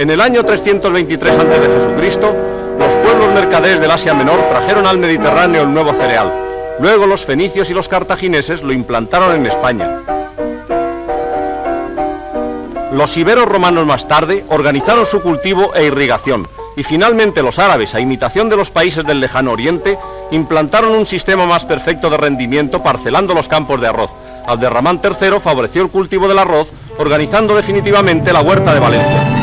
En el año 323 a.C., los pueblos mercaderes del Asia Menor trajeron al Mediterráneo el nuevo cereal. Luego los fenicios y los cartagineses lo implantaron en España. Los iberos romanos más tarde organizaron su cultivo e irrigación, y finalmente los árabes, a imitación de los países del lejano oriente, implantaron un sistema más perfecto de rendimiento parcelando los campos de arroz. Abderramán III favoreció el cultivo del arroz, organizando definitivamente la huerta de Valencia.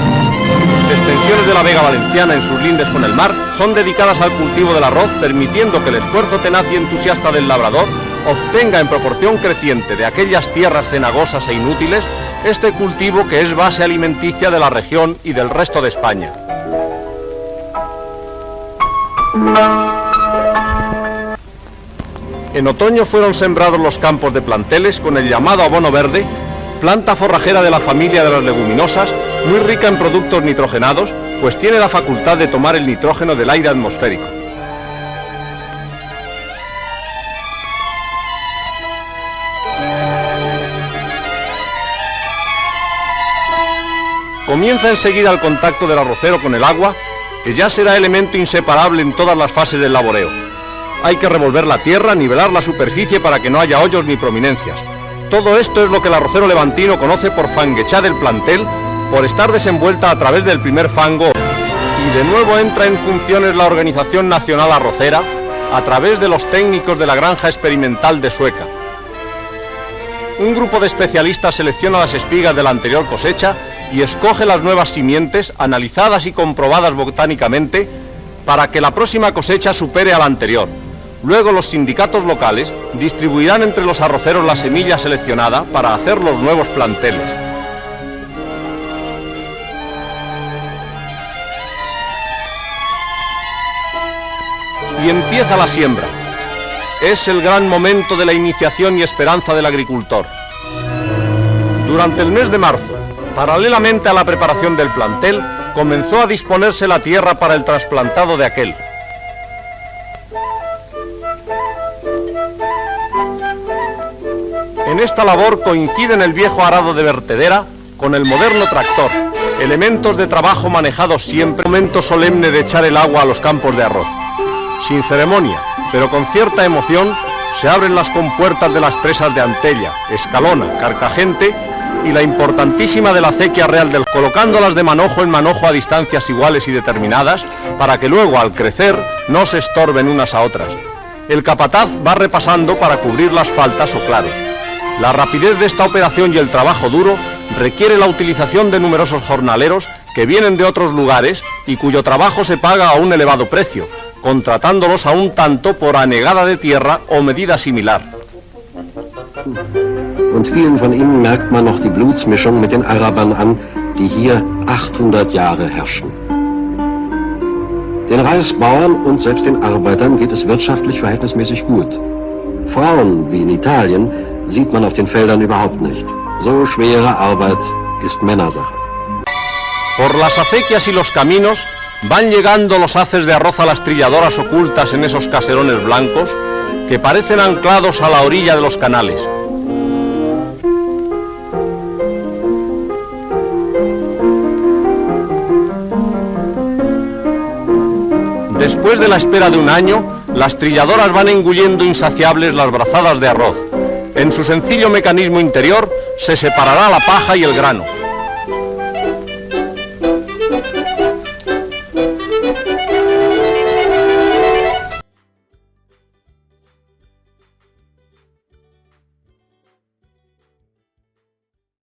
Extensiones de la Vega Valenciana en sus lindes con el mar son dedicadas al cultivo del arroz, permitiendo que el esfuerzo tenaz y entusiasta del labrador obtenga en proporción creciente de aquellas tierras cenagosas e inútiles este cultivo que es base alimenticia de la región y del resto de España. En otoño fueron sembrados los campos de planteles con el llamado abono verde, planta forrajera de la familia de las leguminosas, muy rica en productos nitrogenados, pues tiene la facultad de tomar el nitrógeno del aire atmosférico. Comienza enseguida el contacto del arrocero con el agua, que ya será elemento inseparable en todas las fases del laboreo. Hay que revolver la tierra, nivelar la superficie para que no haya hoyos ni prominencias. Todo esto es lo que el arrocero levantino conoce por fanguechá del plantel, por estar desenvuelta a través del primer fango, y de nuevo entra en funciones la Organización Nacional Arrocera a través de los técnicos de la granja experimental de Sueca. Un grupo de especialistas selecciona las espigas de la anterior cosecha y escoge las nuevas simientes analizadas y comprobadas botánicamente para que la próxima cosecha supere a la anterior. Luego los sindicatos locales distribuirán entre los arroceros la semilla seleccionada para hacer los nuevos planteles. Y empieza la siembra. Es el gran momento de la iniciación y esperanza del agricultor. Durante el mes de marzo, paralelamente a la preparación del plantel, comenzó a disponerse la tierra para el trasplantado de aquel. En esta labor coinciden el viejo arado de vertedera con el moderno tractor, elementos de trabajo manejados siempre, momento solemne de echar el agua a los campos de arroz. Sin ceremonia, pero con cierta emoción, se abren las compuertas de las presas de Antella, Escalona, Carcagente y la importantísima de la acequia real del, colocándolas de manojo en manojo a distancias iguales y determinadas, para que luego, al crecer, no se estorben unas a otras. El capataz va repasando para cubrir las faltas o claros. La rapidez de esta operación y el trabajo duro requiere la utilización de numerosos jornaleros que vienen de otros lugares y cuyo trabajo se paga a un elevado precio, contratándolos a un tanto por anegada de tierra o medida similar. Und vielen von ihnen merkt man noch die Blutsmischung mit den Arabern an, die hier 800 Jahre herrschen. Den Reisbauern und selbst den Arbeitern geht es wirtschaftlich verhältnismäßig gut. Frauen, wie in Italien, sieht man auf den Feldern überhaupt nicht. So schwere Arbeit ist Männersache. Por las acequias y los caminos van llegando los haces de arroz a las trilladoras ocultas en esos caserones blancos que parecen anclados a la orilla de los canales. Después de la espera de un año, las trilladoras van engullendo insaciables las brazadas de arroz. En su sencillo mecanismo interior se separará la paja y el grano.